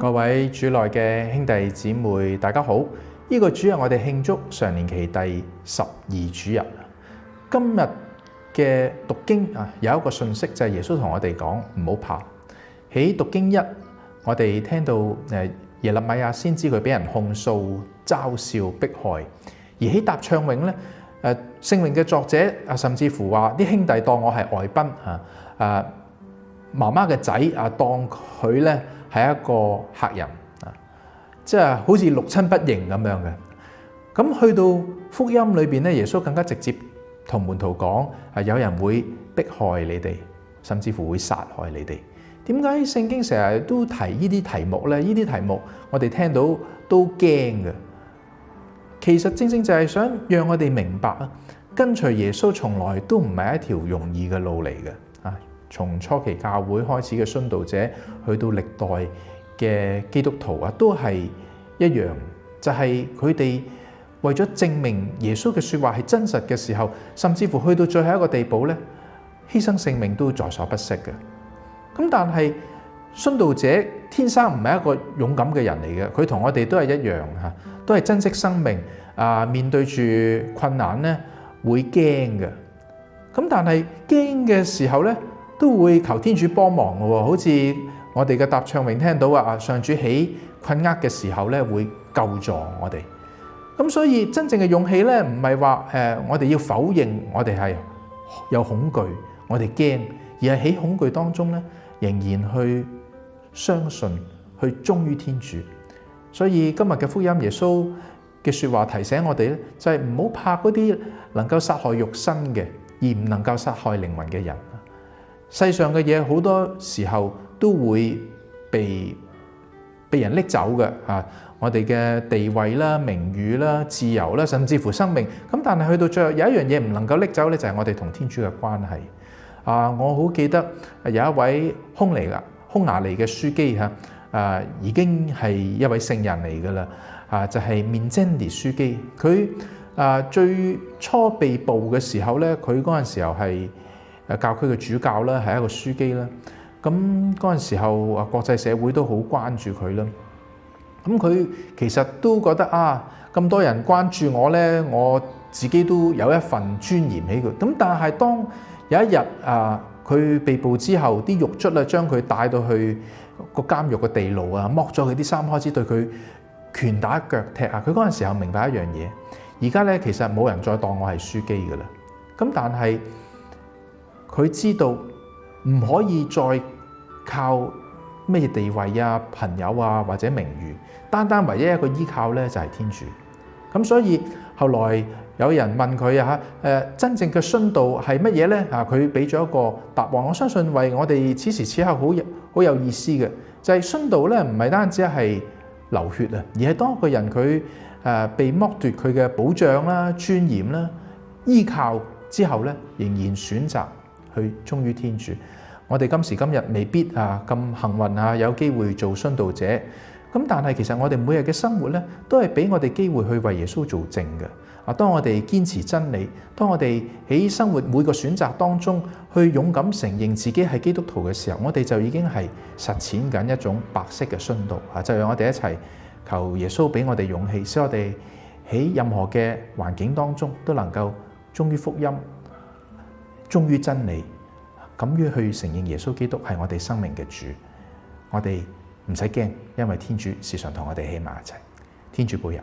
各位主內嘅兄弟姊妹，大家好！呢個主日我哋慶祝常年期第12主日。今日嘅讀經有一個信息就係耶穌同我哋講唔好怕。喺讀經1，我哋聽到耶肋米亞先知佢俾人控訴、嘲笑、迫害，而喺答唱詠咧，聖詠嘅作者甚至乎話啲兄弟當我係外賓媽媽嘅仔當佢咧係一個客人即係好似六親不認咁樣嘅。咁去到福音裏邊咧，耶穌更加直接同門徒講有人會迫害你哋，甚至乎會殺害你哋。點解聖經成日都提呢啲題目咧？呢啲題目我哋聽到都驚嘅。其實正正就係想讓我哋明白跟隨耶穌從來都唔係一條容易嘅路嚟嘅。從初期教會開始嘅殉道者，去到歷代嘅基督徒都係一樣，就係佢哋為咗證明耶穌嘅說話係真實嘅時候，甚至乎去到最後一個地步咧，犧牲性命都在所不惜嘅。咁但係殉道者天生唔係一個勇敢嘅人嚟嘅，佢同我哋都係一樣都係珍惜生命面對住困難咧會驚嘅。咁但係驚嘅時候咧，都會求天主幫忙嘅喎，好似我哋嘅答唱詠聽到上主喺困厄嘅時候咧會救助我哋。咁所以真正嘅勇氣咧，唔係話我哋要否認我哋係有恐懼，我哋驚，而係喺恐懼當中咧，仍然去相信，去忠於天主。所以今日嘅福音，耶穌嘅說話提醒我哋咧，就係唔好怕嗰啲能夠殺害肉身嘅，而唔能夠殺害靈魂嘅人。世上嘅嘢好多時候都會被人拎走嘅我哋嘅地位啦、名譽啦、自由啦，甚至乎生命。咁但係去到最後有一樣嘢唔能夠拎走咧，就係我哋同天主嘅關係。我好記得有一位匈牙利嘅樞機已經係一位聖人嚟噶啦就係面真尼樞機。佢最初被捕嘅時候咧，佢嗰陣時候係教區嘅主教啦，係一個樞機啦。咁嗰陣時候國際社會都好關注佢啦。咁佢其實都覺得咁多人關注我咧，我自己都有一份尊嚴喺佢。咁但係當有一日佢被捕之後，啲獄卒將佢帶到去個監獄嘅地牢剝咗佢啲衫，開始對佢拳打腳踢佢嗰陣時候明白一樣嘢，而家咧其實冇人再當我係樞機噶啦。咁但係佢知道唔可以再靠咩地位朋友或者名譽，單唯一一個依靠咧就係天主。咁所以後來有人問佢真正嘅殉道係乜嘢咧？佢俾咗一個答案，我相信為我哋此時此刻好有意思嘅，就係殉道咧唔係單止係流血而係當一個人佢被剝奪佢嘅保障啦、尊嚴啦、依靠之後咧，仍然選擇去忠於天主。我哋今時今日未必咁幸運有機會做殉道者，咁但係其實我哋每日嘅生活咧，都係俾我哋機會去為耶穌做證嘅。當我哋堅持真理，當我哋喺生活每個選擇當中去勇敢承認自己係基督徒嘅時候，我哋就已經係實踐緊一種白色嘅殉道。就讓我哋一齊求耶穌俾我哋勇氣，使我哋喺任何嘅環境當中都能夠忠於福音、忠於真理，敢於去承認耶穌基督係我哋生命嘅主。我哋唔使驚，因為天主時常同我哋喺埋一齊。天主保佑。